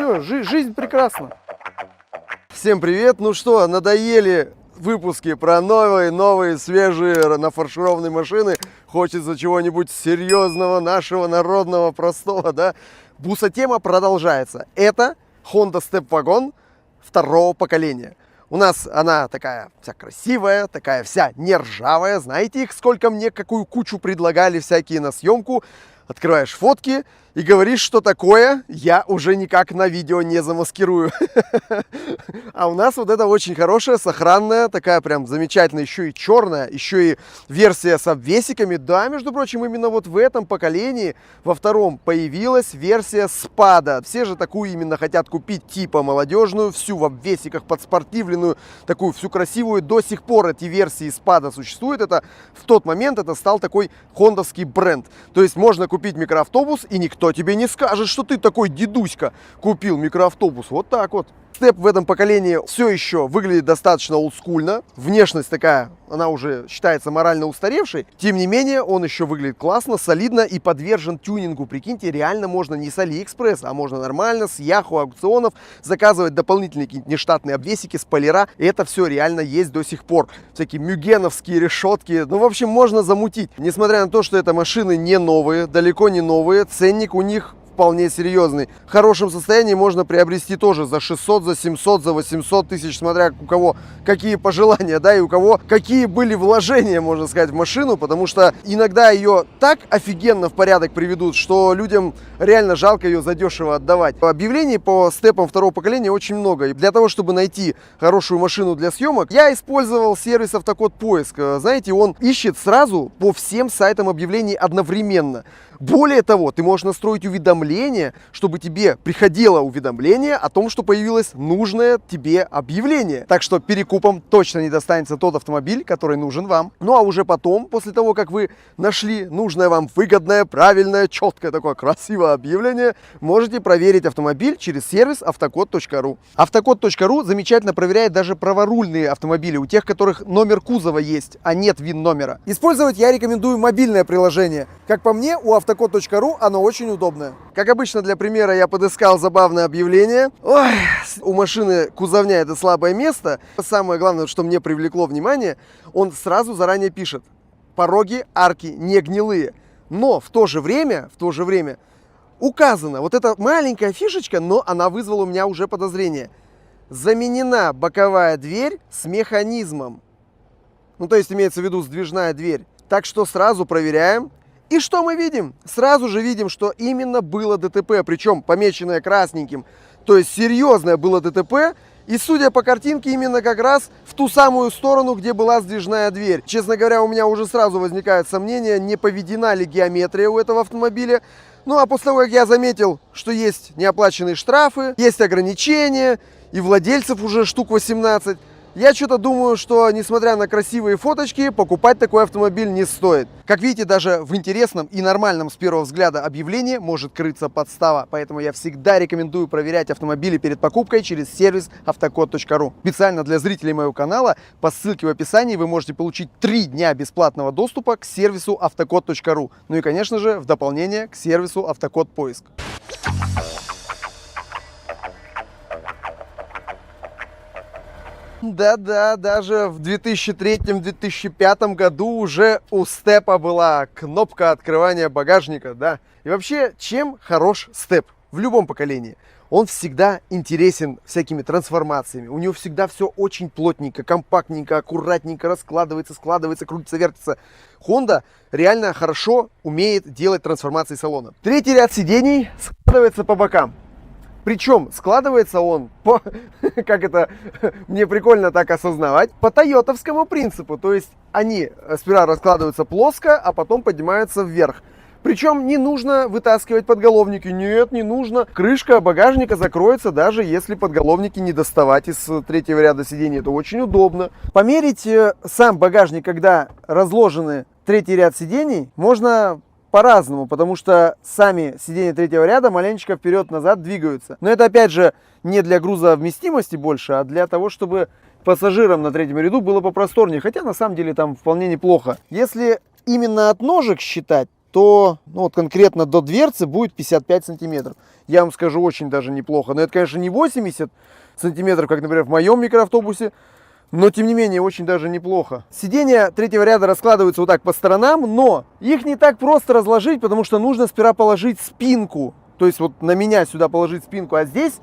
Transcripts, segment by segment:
Все, жизнь прекрасна. Всем привет! Ну что, надоели выпуски про новые, свежие, нафаршированные машины? Хочется чего-нибудь серьезного, нашего, народного, простого, да? Бусатема продолжается. Это Honda Step Wagon второго поколения. У нас она такая вся красивая, такая вся нержавая. Знаете их, сколько мне, какую кучу предлагали всякие на съемку. Открываешь фотки и говоришь, что такое, я уже никак на видео не замаскирую. А у нас вот это очень хорошая, сохранная, такая прям замечательная, еще и черная, еще и версия с обвесиками. Да, между прочим, именно вот в этом поколении, во втором, появилась версия спада. Все же такую именно хотят купить, типа молодежную, всю в обвесиках, подспортивленную, такую всю красивую. До сих пор эти версии спада существуют. Это в тот момент это стал такой хондовский бренд. То есть можно купить микроавтобус, и никто тебе не скажет, что ты такой дедуська купил микроавтобус. Вот так вот. Степ в этом поколении все еще выглядит достаточно олдскульно. Внешность такая, она уже считается морально устаревшей. Тем не менее, он еще выглядит классно, солидно и подвержен тюнингу. Прикиньте, реально можно не с AliExpress, а можно нормально с Yahoo аукционов заказывать дополнительные какие-то нештатные обвесики, спойлера. И это все реально есть до сих пор. Всякие мюгеновские решетки. Ну, в общем, можно замутить. Несмотря на то, что это машины не новые, далеко не новые, ценник у них вполне серьезный. В хорошем состоянии можно приобрести тоже за 600, за 700, за 800 тысяч, смотря у кого какие пожелания, да, и у кого какие были вложения, можно сказать, в машину, потому что иногда ее так офигенно в порядок приведут, что людям реально жалко ее задешево отдавать. Объявлений по степам второго поколения очень много. И для того, чтобы найти хорошую машину для съемок, я использовал сервис Автокод Поиск. Знаете, он ищет сразу по всем сайтам объявлений одновременно. Более того, ты можешь настроить уведомления, чтобы тебе приходило уведомление о том, что появилось нужное тебе объявление. Так что перекупом точно не достанется тот автомобиль, который нужен вам. Ну а уже потом, после того, как вы нашли нужное вам выгодное, правильное, четкое такое красивое объявление, можете проверить автомобиль через сервис автокод.ру. Автокод.ру замечательно проверяет даже праворульные автомобили, у тех, которых номер кузова есть, а нет ВИН-номера. Использовать я рекомендую мобильное приложение. Как по мне, у автокод.ру оно очень удобное. Как обычно, для примера я подыскал забавное объявление. Ой, у машины кузовня это слабое место. Самое главное, что мне привлекло внимание, он сразу заранее пишет: пороги, арки не гнилые. Но в то же время указано, вот эта маленькая фишечка, но она вызвала у меня уже подозрение. Заменена боковая дверь с механизмом. Ну, то есть имеется в виду сдвижная дверь. Так что сразу проверяем. И что мы видим? Сразу же видим, что именно было ДТП, причем помеченное красненьким. То есть серьезное было ДТП. И судя по картинке, именно как раз в ту самую сторону, где была сдвижная дверь. Честно говоря, у меня уже сразу возникает сомнение, не поведена ли геометрия у этого автомобиля. Ну а после того, как я заметил, что есть неоплаченные штрафы, есть ограничения, и владельцев уже штук 18, я что-то думаю, что, несмотря на красивые фоточки, покупать такой автомобиль не стоит. Как видите, даже в интересном и нормальном с первого взгляда объявлении может крыться подстава. Поэтому я всегда рекомендую проверять автомобили перед покупкой через сервис автокод.ру. Специально для зрителей моего канала по ссылке в описании вы можете получить 3 дня бесплатного доступа к сервису автокод.ру. Ну и, конечно же, в дополнение к сервису Автокод Поиск. Да-да, даже в 2003-2005 году уже у степа была кнопка открывания багажника, да. И вообще, чем хорош степ в любом поколении? Он всегда интересен всякими трансформациями. У него всегда все очень плотненько, компактненько, аккуратненько раскладывается, складывается, крутится, вертится. Honda реально хорошо умеет делать трансформации салона. Третий ряд сидений складывается по бокам. Причем складывается он по, как это мне прикольно так осознавать, по тойотовскому принципу. То есть они сперва раскладываются плоско, а потом поднимаются вверх. Причем не нужно вытаскивать подголовники. Нет, не нужно. Крышка багажника закроется, даже если подголовники не доставать из третьего ряда сидений. Это очень удобно. Померить сам багажник, когда разложены третий ряд сидений, можно по-разному, потому что сами сиденья третьего ряда маленечко вперед-назад двигаются. Но это опять же не для грузовместимости больше, а для того, чтобы пассажирам на третьем ряду было попросторнее. Хотя на самом деле там вполне неплохо. Если именно от ножек считать, то, ну вот конкретно до дверцы будет 55 сантиметров. Я вам скажу, очень даже неплохо. Но это, конечно, не 80 сантиметров, как, например, в моем микроавтобусе. Но, тем не менее, очень даже неплохо. Сиденья третьего ряда раскладываются вот так по сторонам, но их не так просто разложить, потому что нужно сперва положить спинку. То есть вот на меня сюда положить спинку, а здесь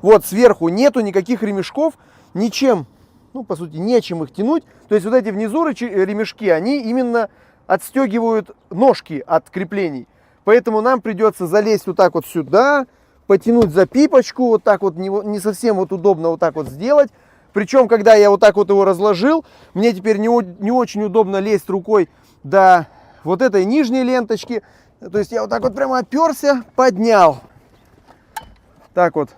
вот сверху нету никаких ремешков, ничем, ну, по сути, нечем их тянуть. То есть вот эти внизу ремешки, они именно отстегивают ножки от креплений. Поэтому нам придется залезть вот так вот сюда, потянуть за пипочку, вот так вот не совсем вот удобно вот так вот сделать. Причем, когда я вот так вот его разложил, мне теперь не очень удобно лезть рукой до вот этой нижней ленточки. То есть я вот так вот прямо оперся, поднял. Так вот.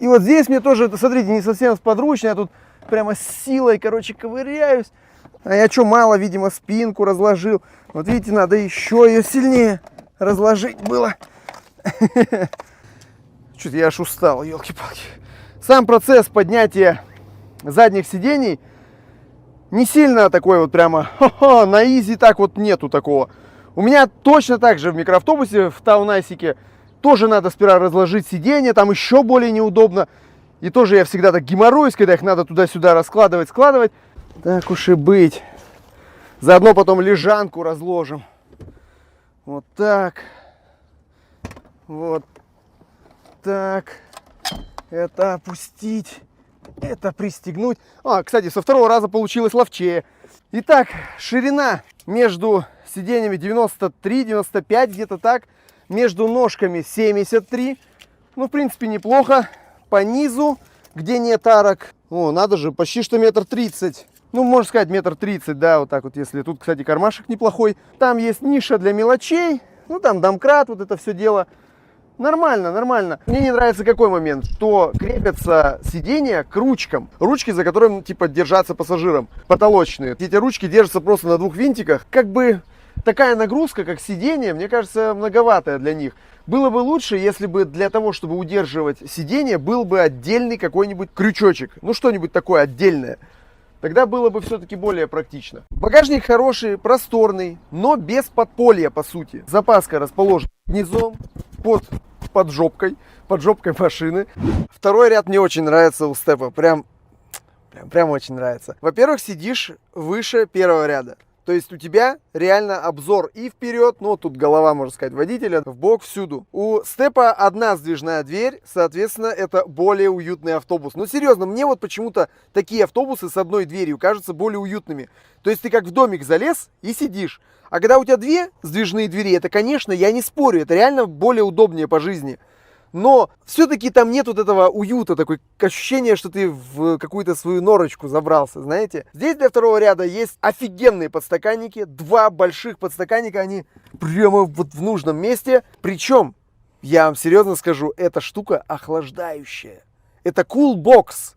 И вот здесь мне тоже, смотрите, не совсем сподручно. Я тут прямо с силой, короче, ковыряюсь. А я что, мало, видимо, спинку разложил. Вот видите, надо еще ее сильнее разложить было. Что-то я аж устал, елки-палки. Сам процесс поднятия задних сидений не сильно такой вот прямо на изи, так вот нету такого. У меня точно так же в микроавтобусе, в Таунайсике, тоже надо сперва разложить сиденья, там еще более неудобно. И тоже я всегда так геморроюсь, когда их надо туда-сюда раскладывать, складывать. Так уж и быть. Заодно потом лежанку разложим. Вот так. Вот так. Это опустить. Это пристегнуть. Кстати, со второго раза получилось ловчее. Итак, ширина между сиденьями 93-95, где-то так. Между ножками 73. Ну, в принципе, неплохо. По низу, где нет арок, надо же, почти что 1,30 м. Ну, можно сказать, 1,30 м, да, вот так вот, если. Тут, кстати, кармашек неплохой. Там есть ниша для мелочей. Ну, там домкрат, вот это все дело. Нормально, нормально. Мне не нравится какой момент, что крепятся сиденья к ручкам. Ручки, за которыми, типа, держаться пассажирам. Потолочные. Эти ручки держатся просто на двух винтиках. Как бы такая нагрузка, как сиденье, мне кажется, многоватая для них. Было бы лучше, если бы для того, чтобы удерживать сиденье, был бы отдельный какой-нибудь крючочек. Ну, что-нибудь такое отдельное. Тогда было бы все-таки более практично. Багажник хороший, просторный, но без подполья, по сути. Запаска расположена низом, под жопкой машины. Второй ряд мне очень нравится у степа. Прям очень нравится. Во-первых, сидишь выше первого ряда. То есть у тебя реально обзор и вперед, ну тут голова, можно сказать, водителя, в бок, всюду. У степа одна сдвижная дверь, соответственно, это более уютный автобус. Но серьезно, мне вот почему-то такие автобусы с одной дверью кажутся более уютными. То есть ты как в домик залез и сидишь. А когда у тебя две сдвижные двери, это, конечно, я не спорю, это реально более удобнее по жизни. Но все-таки там нет вот этого уюта, такое ощущение, что ты в какую-то свою норочку забрался, знаете. Здесь для второго ряда есть офигенные подстаканники, два больших подстаканника, они прямо вот в нужном месте. Причем, я вам серьезно скажу, эта штука охлаждающая. Это cool box,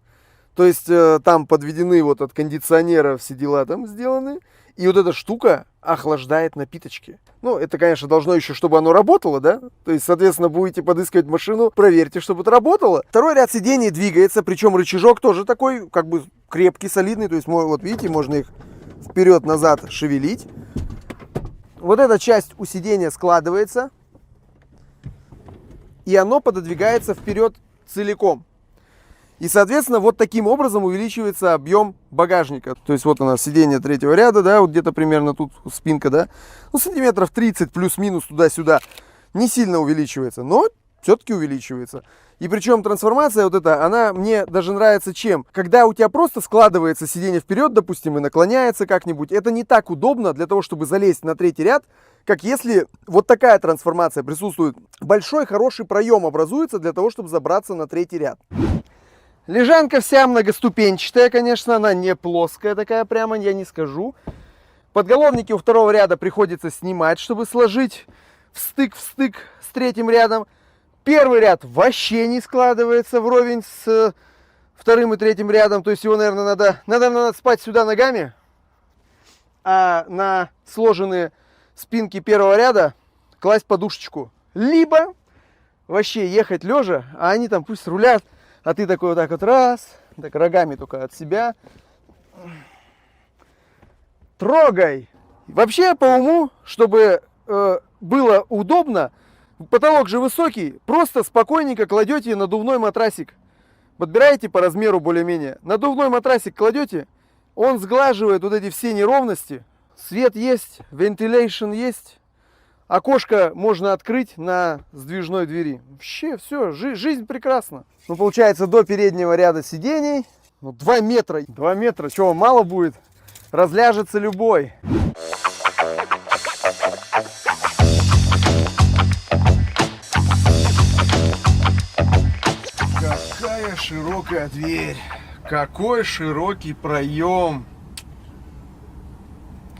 то есть там подведены вот от кондиционера все дела там сделаны. И вот эта штука охлаждает напиточки. Ну, это, конечно, должно еще, чтобы оно работало, да? То есть, соответственно, будете подыскивать машину, проверьте, чтобы это работало. Второй ряд сидений двигается, причем рычажок тоже такой, как бы крепкий, солидный. То есть, вот видите, можно их вперед-назад шевелить. Вот эта часть у сидения складывается, и оно пододвигается вперед целиком. И, соответственно, вот таким образом увеличивается объем багажника. То есть вот у нас сиденье третьего ряда, да, вот где-то примерно тут спинка, да. Ну, сантиметров 30 плюс-минус туда-сюда. Не сильно увеличивается, но все-таки увеличивается. И причем трансформация вот эта, она мне даже нравится чем? Когда у тебя просто складывается сиденье вперед, допустим, и наклоняется как-нибудь, это не так удобно для того, чтобы залезть на третий ряд, как если вот такая трансформация присутствует. Большой хороший проем образуется для того, чтобы забраться на третий ряд. Лежанка вся многоступенчатая, конечно, она не плоская такая прямо, я не скажу. Подголовники у второго ряда приходится снимать, чтобы сложить в стык с третьим рядом. Первый ряд вообще не складывается вровень с вторым и третьим рядом, то есть его, наверное, надо спать сюда ногами, а на сложенные спинки первого ряда класть подушечку. Либо вообще ехать лежа, а они там пусть рулят. А ты такой вот так вот раз, так рогами только от себя. Трогай. Вообще, по уму, чтобы было удобно, потолок же высокий, просто спокойненько кладете надувной матрасик. Подбираете по размеру более-менее. Надувной матрасик кладете, он сглаживает вот эти все неровности. Свет есть, вентиляшн есть. Окошко можно открыть на сдвижной двери. Вообще все, жизнь прекрасна. Ну, получается, до переднего ряда сидений 2 метра. 2 метра, чего, мало будет? Разляжется любой. Какая широкая дверь. Какой широкий проем.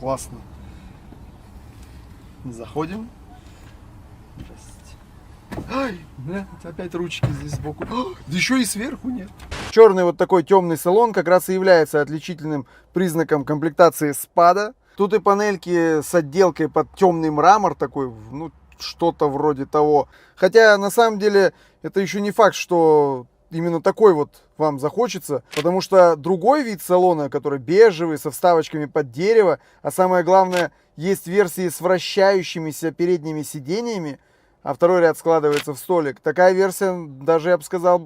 Классно. Заходим. Здрасте. Ай, да, опять ручки здесь сбоку. Да еще и сверху нет. Черный вот такой темный салон как раз и является отличительным признаком комплектации спада. Тут и панельки с отделкой под темный мрамор такой, ну, что-то вроде того. Хотя на самом деле это еще не факт, что именно такой вот вам захочется, потому что другой вид салона, который бежевый, со вставочками под дерево, а самое главное, есть версии с вращающимися передними сиденьями, а второй ряд складывается в столик. Такая версия, даже я бы сказал,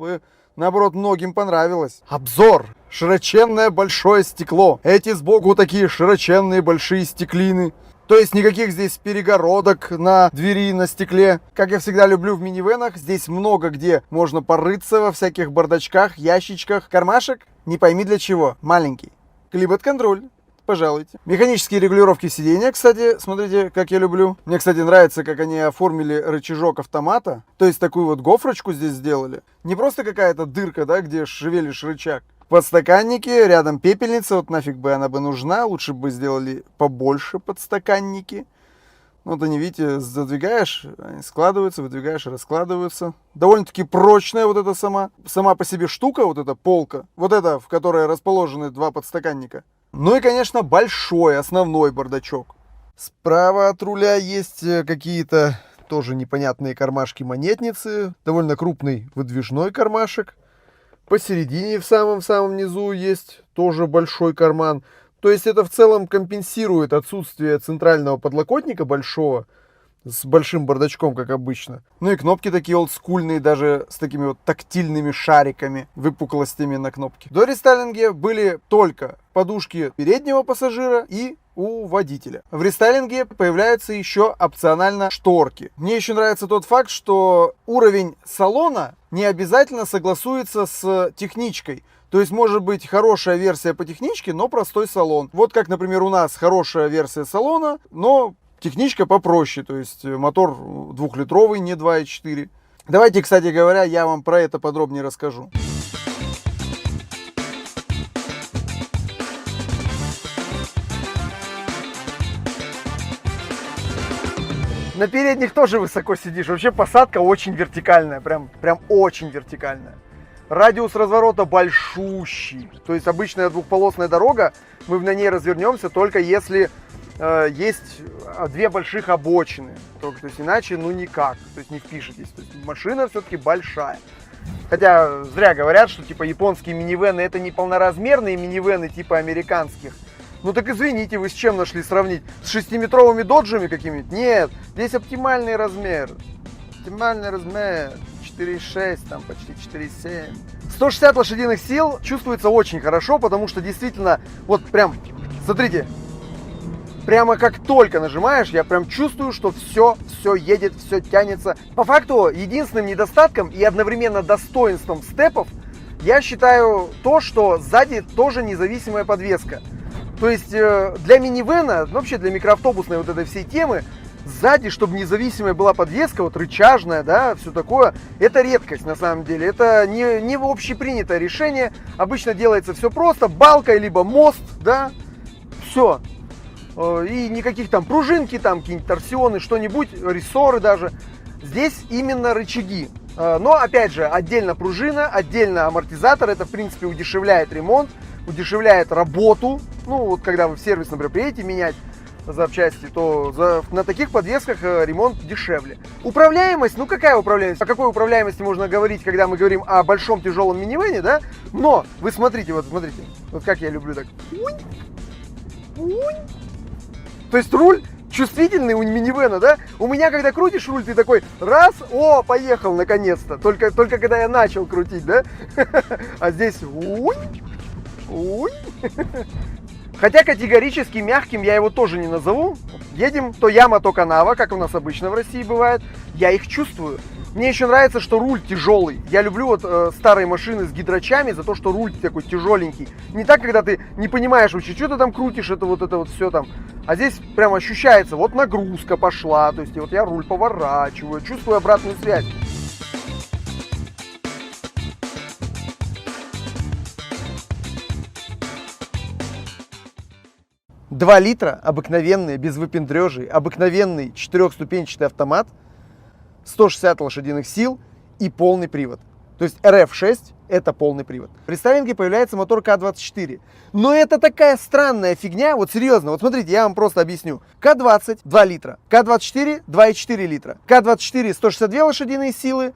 наоборот, многим понравилась. Обзор. Широченное большое стекло. Эти сбоку такие широченные большие стеклины. То есть никаких здесь перегородок на двери, на стекле. Как я всегда люблю в минивенах, здесь много где можно порыться во всяких бардачках, ящичках. Кармашек, не пойми для чего, маленький. Климат-контроль, пожалуйте. Механические регулировки сидения, кстати, смотрите, как я люблю. Мне, кстати, нравится, как они оформили рычажок автомата. То есть такую вот гофрочку здесь сделали. Не просто какая-то дырка, да, где шевелишь рычаг. Подстаканники, рядом пепельница, вот нафиг бы она бы нужна, лучше бы сделали побольше подстаканники. Вот они, видите, задвигаешь, они складываются, выдвигаешь, раскладываются. Довольно-таки прочная вот эта сама по себе штука, вот эта полка, вот эта, в которой расположены 2 подстаканника. Ну и, конечно, большой основной бардачок. Справа от руля есть какие-то тоже непонятные кармашки-монетницы, довольно крупный выдвижной кармашек. Посередине, в самом-самом низу, есть тоже большой карман. То есть это в целом компенсирует отсутствие центрального подлокотника большого, с большим бардачком, как обычно. Ну и кнопки такие олдскульные, даже с такими вот тактильными шариками, выпуклостями на кнопке. До рестайлинга были только подушки переднего пассажира и у водителя. В рестайлинге появляются еще опционально шторки. Мне еще нравится тот факт, что уровень салона не обязательно согласуется с техничкой. То есть может быть хорошая версия по техничке, но простой салон. Вот как, например, у нас хорошая версия салона, но техничка попроще. То есть мотор 2-литровый, не 2,4. Давайте, кстати говоря, я вам про это подробнее расскажу. На передних тоже высоко сидишь. Вообще посадка очень вертикальная, прям очень вертикальная. Радиус разворота большущий. То есть обычная двухполосная дорога, мы на ней развернемся только если есть 2 больших обочины. То есть иначе ну никак, то есть не впишетесь. То есть машина все-таки большая. Хотя зря говорят, что типа японские минивены это не полноразмерные минивены типа американских. Ну так извините, вы с чем нашли сравнить? С 6-метровыми доджами какими-нибудь? Нет, здесь оптимальный размер. Оптимальный размер 4,6, там почти 4,7. 160 лошадиных сил чувствуется очень хорошо, потому что действительно, вот прям, смотрите, прямо как только нажимаешь, я прям чувствую, что все едет, все тянется. По факту, единственным недостатком и одновременно достоинством степов я считаю то, что сзади тоже независимая подвеска. То есть для минивэна, вообще для микроавтобусной вот этой всей темы, сзади, чтобы независимая была подвеска, вот рычажная, да, все такое, это редкость на самом деле. Это не общепринятое решение. Обычно делается все просто, балка, либо мост, да, все. И никаких там пружинки, там какие-нибудь торсионы, что-нибудь, рессоры даже. Здесь именно рычаги. Но опять же, отдельно пружина, отдельно амортизатор. Это в принципе удешевляет ремонт, удешевляет работу. Ну вот когда вы в сервис, например, приедете менять запчасти, то на таких подвесках ремонт дешевле. Управляемость, ну какая управляемость? О какой управляемости можно говорить, когда мы говорим о большом тяжелом минивэне, да? Но вы смотрите, вот как я люблю так. То есть руль чувствительный у минивэна, да? У меня, когда крутишь руль, ты такой, раз, о, поехал наконец-то. Только когда я начал крутить, да? А здесь, уй, уй. Хотя категорически мягким я его тоже не назову. Едем то яма, то канава, как у нас обычно в России бывает. Я их чувствую. Мне еще нравится, что руль тяжелый. Я люблю вот старые машины с гидрачами за то, что руль такой тяжеленький. Не так, когда ты не понимаешь вообще, что ты там крутишь, это вот все там. А здесь прям ощущается, вот нагрузка пошла. То есть вот я руль поворачиваю, чувствую обратную связь. Два литра, обыкновенный, без выпендрежей, обыкновенный четырехступенчатый автомат, 160 лошадиных сил и полный привод. То есть RF6 это полный привод. В рестайлинге появляется мотор К24. Но это такая странная фигня, вот серьезно, вот смотрите, я вам просто объясню. К20 2 литра, К24 2,4 литра, К24 162 лошадиные силы,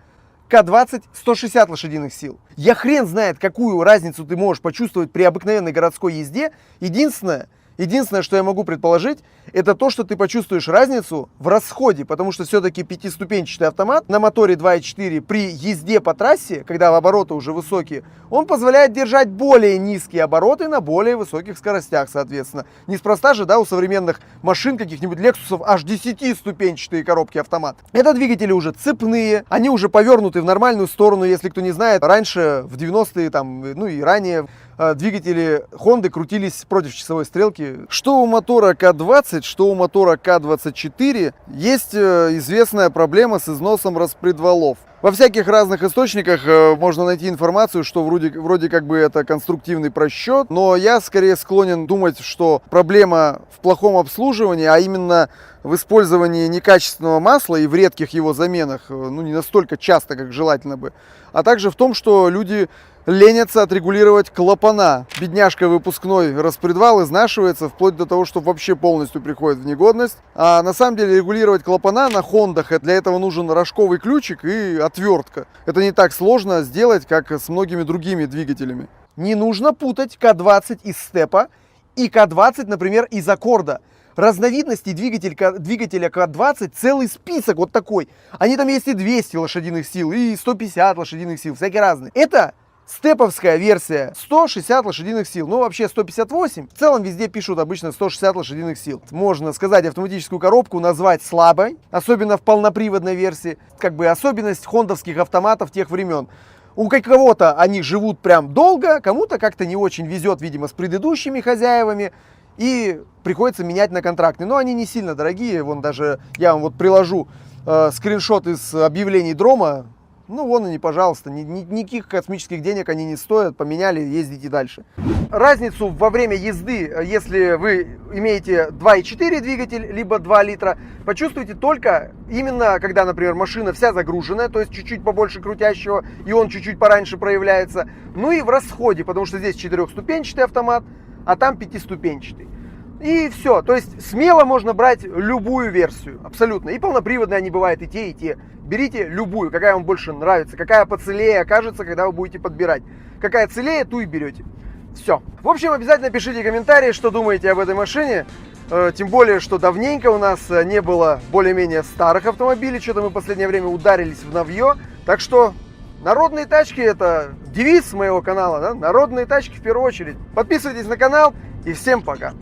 К20 160 лошадиных сил. Я хрен знает, какую разницу ты можешь почувствовать при обыкновенной городской езде. Единственное, что я могу предположить, это то, что ты почувствуешь разницу в расходе, потому что все-таки пятиступенчатый автомат на моторе 2.4 при езде по трассе, когда обороты уже высокие, он позволяет держать более низкие обороты на более высоких скоростях, соответственно. Неспроста же, да, у современных машин каких-нибудь Lexus'ов аж 10-ступенчатые коробки автомат. Это двигатели уже цепные, они уже повернуты в нормальную сторону, если кто не знает. Раньше, в 90-е, там, ну и ранее, двигатели Honda крутились против часовой стрелки. Что у мотора К20, что у мотора К24 есть известная проблема с износом распредвалов. Во всяких разных источниках можно найти информацию, что вроде как бы это конструктивный просчет, но я скорее склонен думать, что проблема в плохом обслуживании, а именно в использовании некачественного масла и в редких его заменах, ну не настолько часто, как желательно бы, а также в том, что люди ленятся отрегулировать клапана. Бедняжка выпускной распредвал изнашивается вплоть до того, что вообще полностью приходит в негодность. А на самом деле регулировать клапана на Хондах, для этого нужен рожковый ключик и отвертка. Это не так сложно сделать, как с многими другими двигателями. Не нужно путать К20 из степа и К20, например, из аккорда. Разновидностей двигателя К20 целый список вот такой. Они там есть и 200 лошадиных сил, и 150 лошадиных сил, всякие разные. Это степовская версия, 160 лошадиных сил, ну вообще 158, в целом везде пишут обычно 160 лошадиных сил. Можно сказать, автоматическую коробку назвать слабой, особенно в полноприводной версии, как бы особенность хондовских автоматов тех времен. У кого-то они живут прям долго, кому-то как-то не очень везет, видимо, с предыдущими хозяевами, и приходится менять на контрактные. Но они не сильно дорогие, вон даже я вам вот приложу скриншот из объявлений Дрома. Ну, вон они, пожалуйста, никаких космических денег они не стоят, поменяли, ездите дальше. Разницу во время езды, если вы имеете 2.4 двигатель, либо 2 литра, почувствуете только именно, когда, например, машина вся загруженная, то есть чуть-чуть побольше крутящего, и он чуть-чуть пораньше проявляется. Ну и в расходе, потому что здесь 4-ступенчатый автомат, а там 5-ступенчатый. И все, то есть смело можно брать любую версию, абсолютно. И полноприводные они бывают и те, и те. Берите любую, какая вам больше нравится, какая поцелее окажется, когда вы будете подбирать. Какая целее, ту и берете. Все. В общем, обязательно пишите комментарии, что думаете об этой машине. Тем более, что давненько у нас не было более-менее старых автомобилей. Что-то мы в последнее время ударились в новье. Так что народные тачки — это девиз моего канала, да? Народные тачки в первую очередь. Подписывайтесь на канал и всем пока.